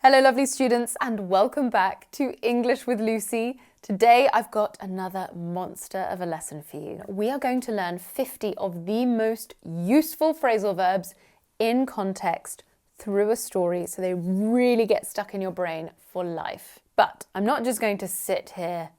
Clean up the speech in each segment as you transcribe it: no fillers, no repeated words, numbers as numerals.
Hello lovely students and welcome back to English with Lucy. Today I've got another monster of a lesson for you. We are going to learn 50 of the most useful phrasal verbs in context through a story so they really get stuck in your brain for life. But I'm not just going to sit here,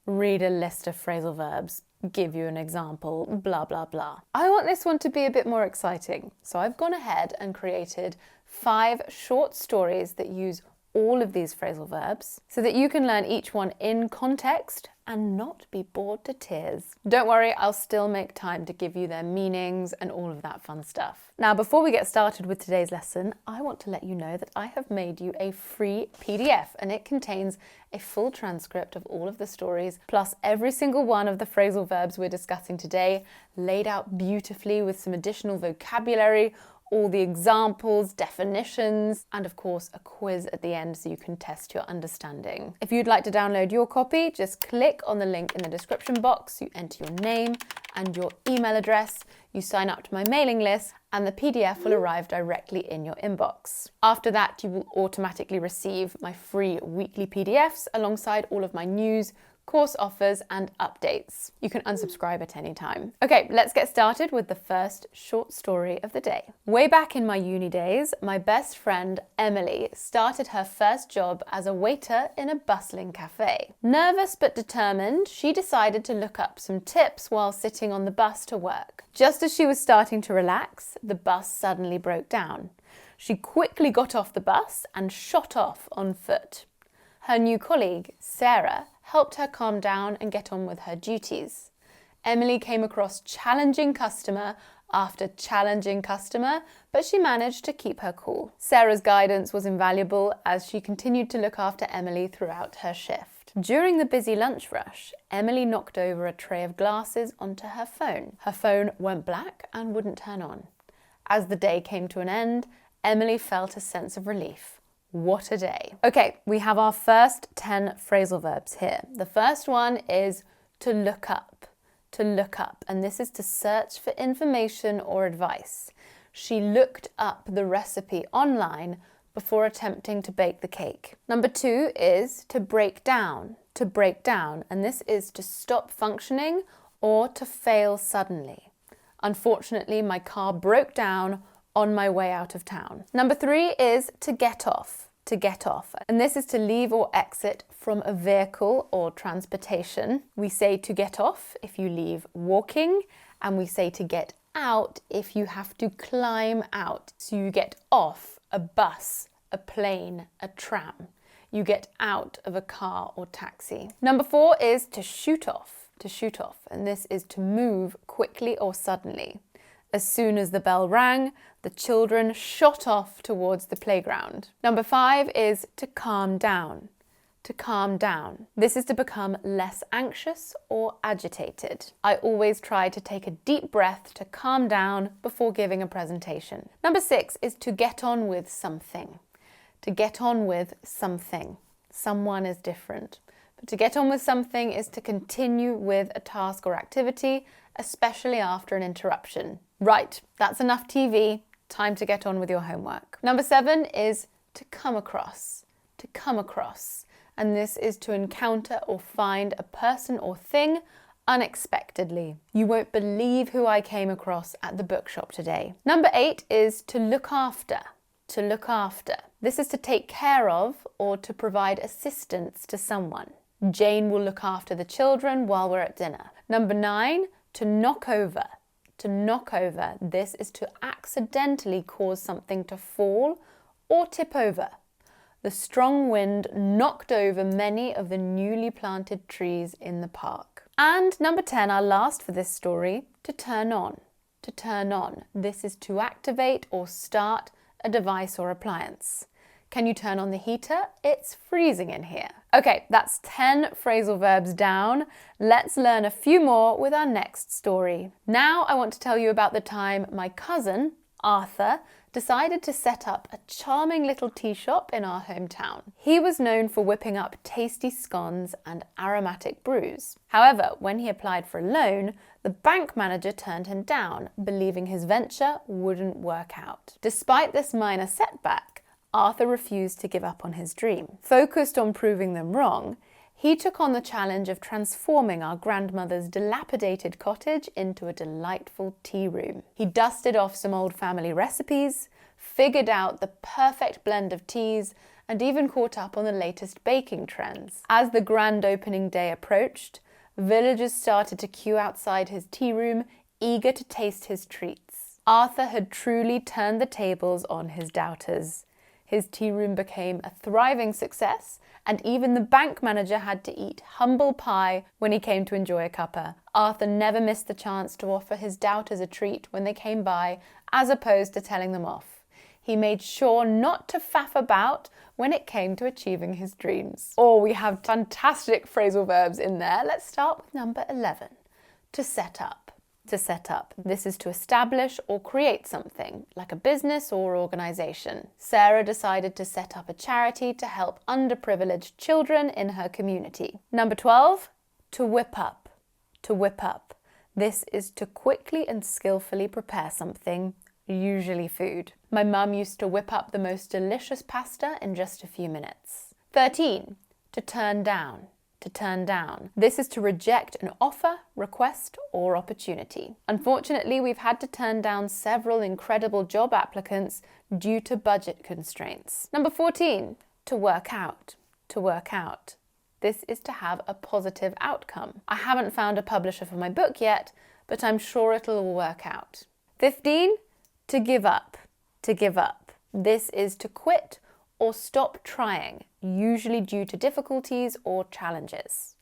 read a list of phrasal verbs, give you an example, blah, blah, blah. I want this one to be a bit more exciting. So I've gone ahead and created 5 short stories that use all of these phrasal verbs so that you can learn each one in context and not be bored to tears. Don't worry, I'll still make time to give you their meanings and all of that fun stuff. Now, before we get started with today's lesson, I want to let you know that I have made you a free PDF and it contains a full transcript of all of the stories, plus every single one of the phrasal verbs we're discussing today, laid out beautifully with some additional vocabulary, all the examples, definitions, and of course a quiz at the end so you can test your understanding. If you'd like to download your copy, just click on the link in the description box, you enter your name and your email address, you sign up to my mailing list, and the PDF will arrive directly in your inbox. After that, you will automatically receive my free weekly PDFs alongside all of my news, course offers and updates. You can unsubscribe at any time. Okay, let's get started with the first short story of the day. Way back in my uni days, my best friend Emily started her first job as a waiter in a bustling cafe. Nervous but determined, she decided to look up some tips while sitting on the bus to work. Just as she was starting to relax, the bus suddenly broke down. She quickly got off the bus and shot off on foot. Her new colleague, Sarah, helped her calm down and get on with her duties. Emily came across challenging customer after challenging customer, but she managed to keep her cool. Sarah's guidance was invaluable as she continued to look after Emily throughout her shift. During the busy lunch rush, Emily knocked over a tray of glasses onto her phone. Her phone went black and wouldn't turn on. As the day came to an end, Emily felt a sense of relief. What a day. Okay, we have our first 10 phrasal verbs here. The first one is to look up, and this is to search for information or advice. She looked up the recipe online before attempting to bake the cake. Number 2 is to break down, and this is to stop functioning or to fail suddenly. Unfortunately, my car broke down on my way out of town. Number 3 is to get off, and this is to leave or exit from a vehicle or transportation. We say to get off if you leave walking, and we say to get out if you have to climb out. So you get off a bus, a plane, a tram. You get out of a car or taxi. Number 4 is to shoot off, and this is to move quickly or suddenly. As soon as the bell rang, the children shot off towards the playground. Number 5 is to calm down, This is to become less anxious or agitated. I always try to take a deep breath to calm down before giving a presentation. Number 6 is to get on with something. Someone is different. But to get on with something is to continue with a task or activity, especially after an interruption. Right, that's enough TV. Time to get on with your homework. Number 7 is to come across, and this is to encounter or find a person or thing unexpectedly. You won't believe who I came across at the bookshop today. Number 8 is to look after, This is to take care of or to provide assistance to someone. Jane will look after the children while we're at dinner. Number 9, to knock over. This is to accidentally cause something to fall or tip over. The strong wind knocked over many of the newly planted trees in the park. And number 10, our last for this story, to turn on. This is to activate or start a device or appliance. Can you turn on the heater? It's freezing in here. Okay, that's 10 phrasal verbs down. Let's learn a few more with our next story. Now I want to tell you about the time my cousin, Arthur, decided to set up a charming little tea shop in our hometown. He was known for whipping up tasty scones and aromatic brews. However, when he applied for a loan, the bank manager turned him down, believing his venture wouldn't work out. Despite this minor setback, Arthur refused to give up on his dream. Focused on proving them wrong, he took on the challenge of transforming our grandmother's dilapidated cottage into a delightful tea room. He dusted off some old family recipes, figured out the perfect blend of teas, and even caught up on the latest baking trends. As the grand opening day approached, villagers started to queue outside his tea room, eager to taste his treats. Arthur had truly turned the tables on his doubters. His tea room became a thriving success, and even the bank manager had to eat humble pie when he came to enjoy a cuppa. Arthur never missed the chance to offer his doubters a treat when they came by, as opposed to telling them off. He made sure not to faff about when it came to achieving his dreams. Oh, we have fantastic phrasal verbs in there. Let's start with number 11, to set up. To set up. This is to establish or create something, like a business or organisation. Sarah decided to set up a charity to help underprivileged children in her community. Number 12, to whip up. To whip up. This is to quickly and skillfully prepare something, usually food. My mum used to whip up the most delicious pasta in just a few minutes. 13, to turn down. To turn down. This is to reject an offer, request, or opportunity. Unfortunately, we've had to turn down several incredible job applicants due to budget constraints. Number 14, to work out. To work out. This is to have a positive outcome. I haven't found a publisher for my book yet, but I'm sure it'll all work out. 15, to give up. To give up. This is to quit or stop trying, usually due to difficulties or challenges.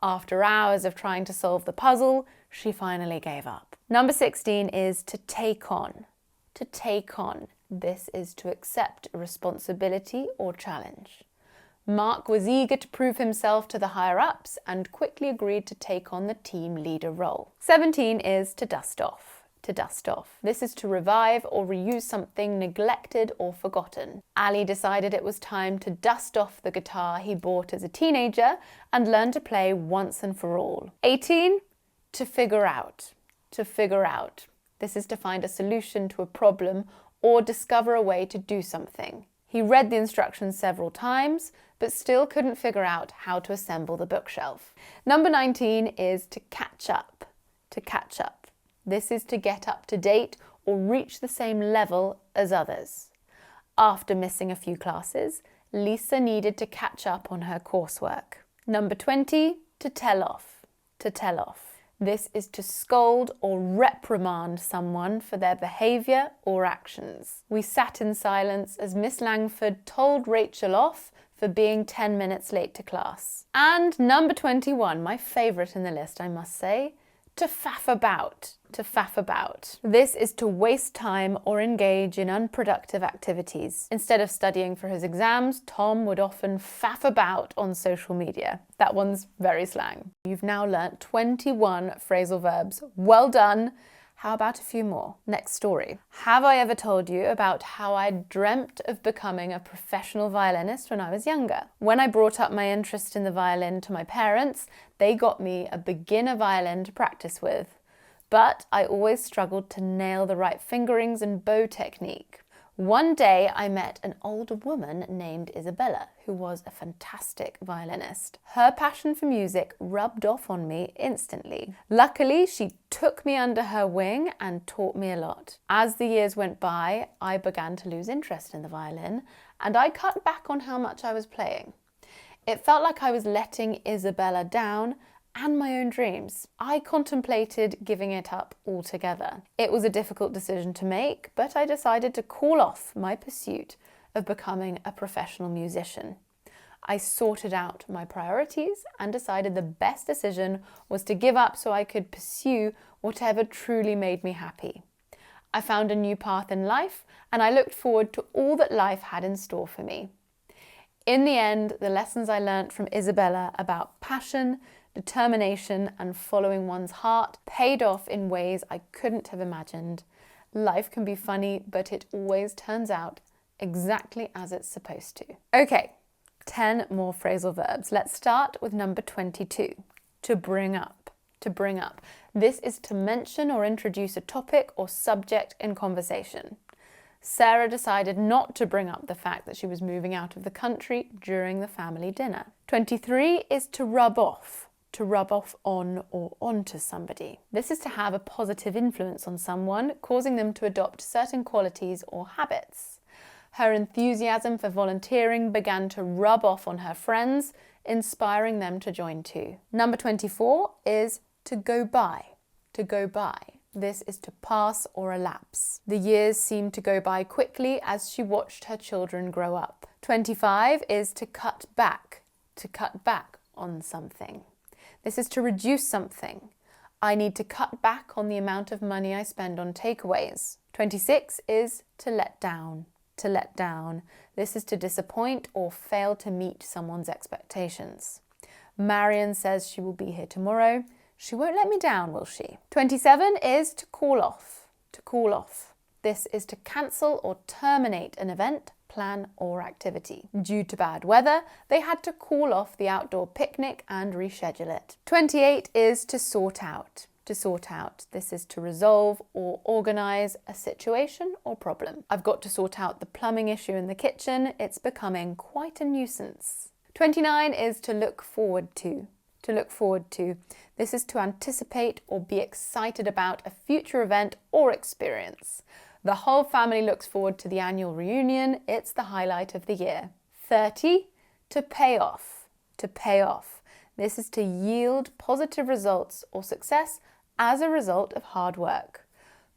After hours of trying to solve the puzzle, she finally gave up. Number 16 is to take on. To take on. This is to accept a responsibility or challenge. Mark was eager to prove himself to the higher-ups and quickly agreed to take on the team leader role. 17 is to dust off. To dust off. This is to revive or reuse something neglected or forgotten. Ali decided it was time to dust off the guitar he bought as a teenager and learn to play once and for all. 18, to figure out. To figure out. This is to find a solution to a problem or discover a way to do something. He read the instructions several times, but still couldn't figure out how to assemble the bookshelf. Number 19 is to catch up. To catch up. This is to get up to date or reach the same level as others. After missing a few classes, Lisa needed to catch up on her coursework. Number 20, to tell off. To tell off. This is to scold or reprimand someone for their behaviour or actions. We sat in silence as Miss Langford told Rachel off for being 10 minutes late to class. And number 21, my favourite in the list, I must say, to faff about. To faff about. This is to waste time or engage in unproductive activities. Instead of studying for his exams, Tom would often faff about on social media. That one's very slang. You've now learnt 21 phrasal verbs. Well done. How about a few more? Next story. Have I ever told you about how I dreamt of becoming a professional violinist when I was younger? When I brought up my interest in the violin to my parents, they got me a beginner violin to practice with. But I always struggled to nail the right fingerings and bow technique. One day I met an older woman named Isabella, who was a fantastic violinist. Her passion for music rubbed off on me instantly. Luckily, she took me under her wing and taught me a lot. As the years went by, I began to lose interest in the violin, and I cut back on how much I was playing. It felt like I was letting Isabella down and my own dreams. I contemplated giving it up altogether. It was a difficult decision to make, but I decided to call off my pursuit of becoming a professional musician. I sorted out my priorities and decided the best decision was to give up so I could pursue whatever truly made me happy. I found a new path in life and I looked forward to all that life had in store for me. In the end, the lessons I learnt from Isabella about passion, determination and following one's heart paid off in ways I couldn't have imagined. Life can be funny, but it always turns out exactly as it's supposed to. Okay, 10 more phrasal verbs. Let's start with number 22, to bring up. To bring up. This is to mention or introduce a topic or subject in conversation. Sarah decided not to bring up the fact that she was moving out of the country during the family dinner. 23 is to rub off on or onto somebody. This is to have a positive influence on someone, causing them to adopt certain qualities or habits. Her enthusiasm for volunteering began to rub off on her friends, inspiring them to join too. Number 24 is to go by. To go by. This is to pass or elapse. The years seemed to go by quickly as she watched her children grow up. 25 is to cut back on something. This is to reduce something. I need to cut back on the amount of money I spend on takeaways. 26 is to let down. To let down. This is to disappoint or fail to meet someone's expectations. Marion says she will be here tomorrow. She won't let me down, will she? 27 is to call off. To call off. This is to cancel or terminate an event, plan or activity. Due to bad weather, they had to call off the outdoor picnic and reschedule it. 28 is to sort out. To sort out. This is to resolve or organise a situation or problem. I've got to sort out the plumbing issue in the kitchen. It's becoming quite a nuisance. 29 is to look forward to. To look forward to. This is to anticipate or be excited about a future event or experience. The whole family looks forward to the annual reunion. It's the highlight of the year. 30, to pay off. To pay off. This is to yield positive results or success as a result of hard work.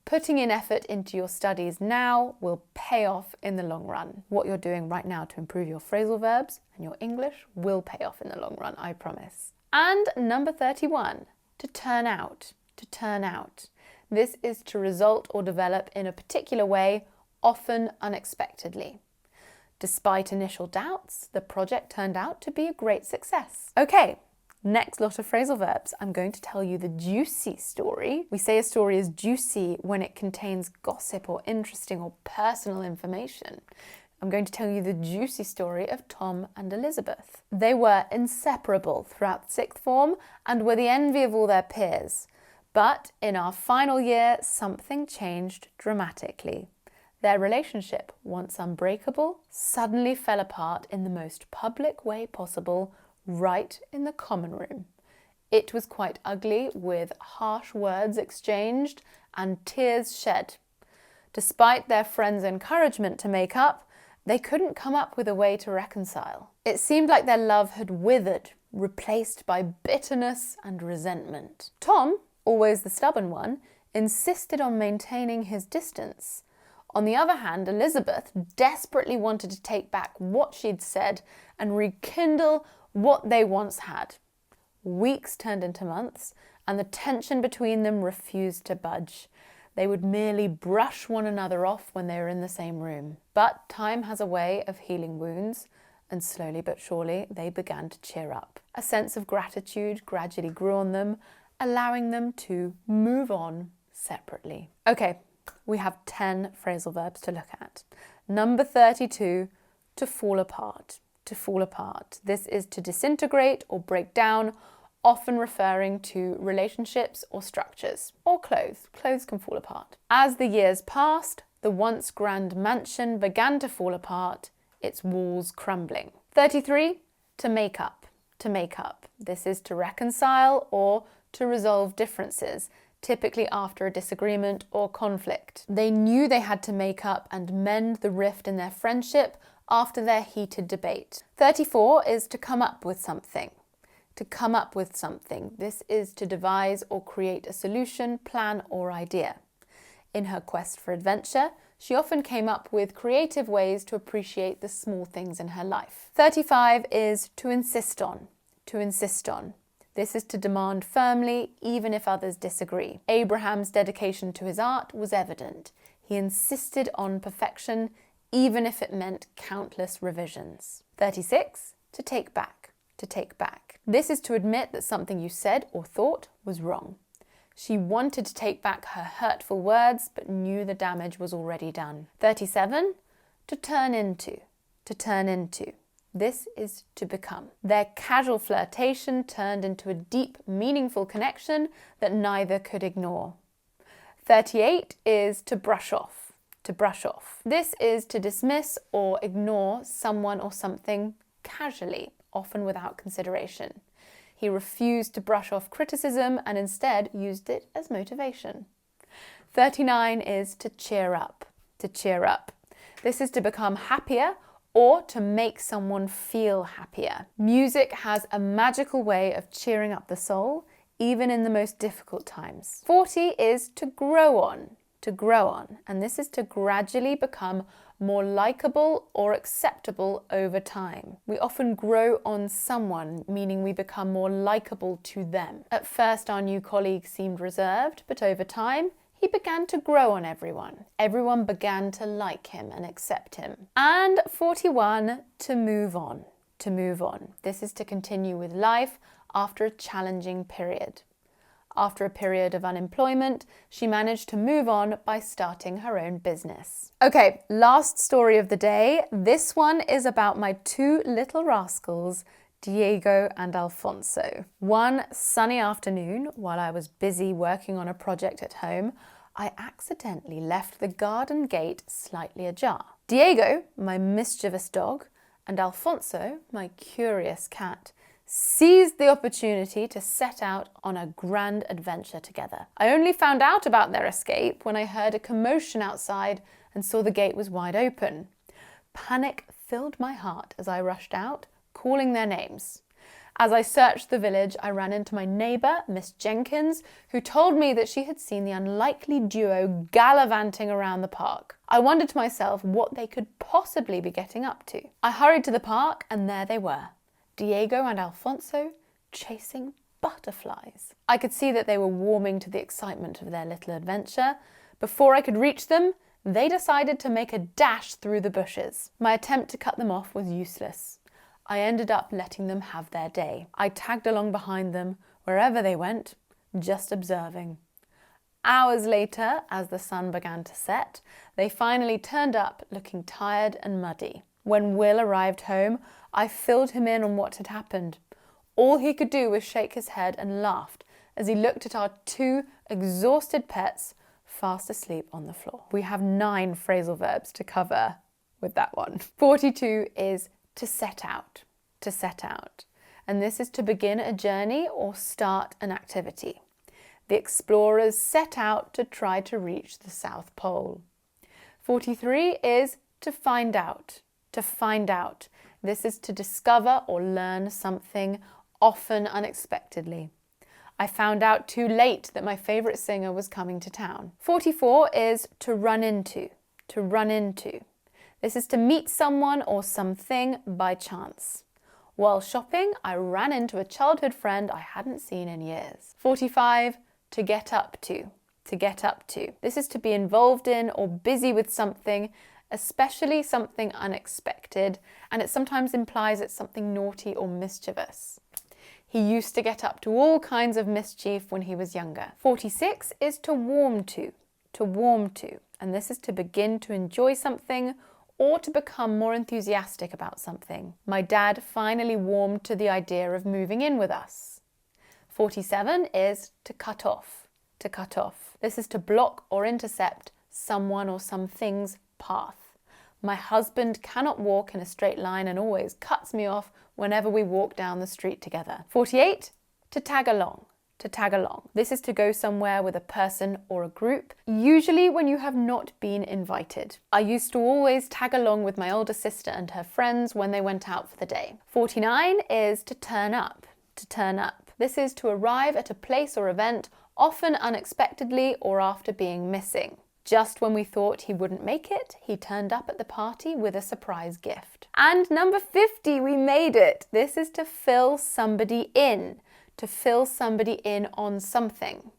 Putting in effort into your studies now will pay off in the long run. What you're doing right now to improve your phrasal verbs and your English will pay off in the long run, I promise. And number 31, to turn out. To turn out. This is to result or develop in a particular way, often unexpectedly. Despite initial doubts, the project turned out to be a great success. Okay, next lot of phrasal verbs. I'm going to tell you the juicy story. We say a story is juicy when it contains gossip or interesting or personal information. I'm going to tell you the juicy story of Tom and Elizabeth. They were inseparable throughout sixth form and were the envy of all their peers. But in our final year, something changed dramatically. Their relationship, once unbreakable, suddenly fell apart in the most public way possible, right in the common room. It was quite ugly, with harsh words exchanged and tears shed. Despite their friends' encouragement to make up, they couldn't come up with a way to reconcile. It seemed like their love had withered, replaced by bitterness and resentment. Tom, always the stubborn one, insisted on maintaining his distance. On the other hand, Elizabeth desperately wanted to take back what she'd said and rekindle what they once had. Weeks turned into months, and the tension between them refused to budge. They would merely brush one another off when they were in the same room. But time has a way of healing wounds, and slowly but surely they began to cheer up. A sense of gratitude gradually grew on them, allowing them to move on separately. Okay, we have 10 phrasal verbs to look at. Number 32, to fall apart. To fall apart. This is to disintegrate or break down, often referring to relationships or structures, or clothes. Clothes can fall apart. As the years passed, the once grand mansion began to fall apart, its walls crumbling. 33, to make up. To make up. This is to reconcile or to resolve differences, typically after a disagreement or conflict. They knew they had to make up and mend the rift in their friendship after their heated debate. 34 is to come up with something. To come up with something. This is to devise or create a solution, plan or idea. In her quest for adventure, she often came up with creative ways to appreciate the small things in her life. 35 is to insist on. To insist on. This is to demand firmly, even if others disagree. Abraham's dedication to his art was evident. He insisted on perfection, even if it meant countless revisions. 36, to take back. To take back. This is to admit that something you said or thought was wrong. She wanted to take back her hurtful words, but knew the damage was already done. 37, to turn into. To turn into. This is to become. Their casual flirtation turned into a deep, meaningful connection that neither could ignore. 38 is to brush off. To brush off. This is to dismiss or ignore someone or something casually, often without consideration. He refused to brush off criticism and instead used it as motivation. 39 is to cheer up. To cheer up. This is to become happier or to make someone feel happier. Music has a magical way of cheering up the soul, even in the most difficult times. 40 is to grow on. To grow on, and this is to gradually become more likable or acceptable over time. We often grow on someone, meaning we become more likable to them. At first, our new colleague seemed reserved, but over time, he began to grow on everyone. Everyone began to like him and accept him. And 41, to move on. To move on. This is to continue with life after a challenging period. After a period of unemployment, she managed to move on by starting her own business. Okay, last story of the day. This one is about my two little rascals, Diego and Alfonso. One sunny afternoon, while I was busy working on a project at home, I accidentally left the garden gate slightly ajar. Diego, my mischievous dog, and Alfonso, my curious cat, seized the opportunity to set out on a grand adventure together. I only found out about their escape when I heard a commotion outside and saw the gate was wide open. Panic filled my heart as I rushed out, calling their names. As I searched the village, I ran into my neighbour, Miss Jenkins, who told me that she had seen the unlikely duo gallivanting around the park. I wondered to myself what they could possibly be getting up to. I hurried to the park and there they were. Diego and Alfonso chasing butterflies. I could see that they were warming to the excitement of their little adventure. Before I could reach them, they decided to make a dash through the bushes. My attempt to cut them off was useless. I ended up letting them have their day. I tagged along behind them wherever they went, just observing. Hours later, as the sun began to set, they finally turned up looking tired and muddy. When Will arrived home, I filled him in on what had happened. All he could do was shake his head and laughed as he looked at our two exhausted pets fast asleep on the floor. We have 9 phrasal verbs to cover with that one. 42 is to set out. To set out. And this is to begin a journey or start an activity. The explorers set out to try to reach the South Pole. 43 is to find out. To find out. This is to discover or learn something, often unexpectedly. I found out too late that my favourite singer was coming to town. 44 is to run into. To run into. This is to meet someone or something by chance. While shopping, I ran into a childhood friend I hadn't seen in years. 45, to get up to. To get up to. This is to be involved in or busy with something, especially something unexpected, and it sometimes implies it's something naughty or mischievous. He used to get up to all kinds of mischief when he was younger. 46 is to warm to warm to, and this is to begin to enjoy something or to become more enthusiastic about something. My dad finally warmed to the idea of moving in with us. 47 is to cut off. To cut off. This is to block or intercept someone or something's path. My husband cannot walk in a straight line and always cuts me off whenever we walk down the street together. 48, to tag along. To tag along. This is to go somewhere with a person or a group, usually when you have not been invited. I used to always tag along with my older sister and her friends when they went out for the day. 49 is to turn up. To turn up. This is to arrive at a place or event, often unexpectedly or after being missing. Just when we thought he wouldn't make it, he turned up at the party with a surprise gift. And number 50, we made it. This is to fill somebody in. To fill somebody in on something.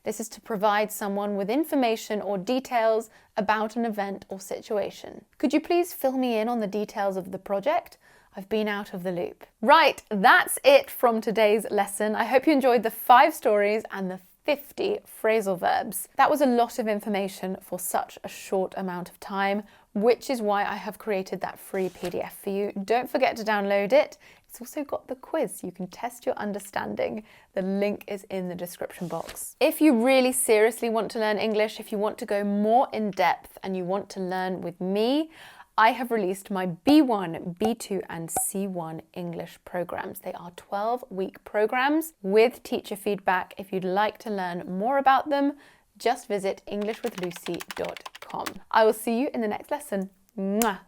This is to provide someone with information or details about an event or situation. Could you please fill me in on the details of the project? I've been out of the loop. Right, that's it from today's lesson. I hope you enjoyed the 5 stories and the 50 phrasal verbs. That was a lot of information for such a short amount of time. which is why I have created that free PDF for you. Don't forget to download it. It's also got the quiz. You can test your understanding. The link is in the description box. If you really seriously want to learn English, if you want to go more in depth and you want to learn with me, I have released my B1, B2 and C1 English programs. They are 12-week programs with teacher feedback. If you'd like to learn more about them, just visit englishwithlucy.com. I will see you in the next lesson. Mwah!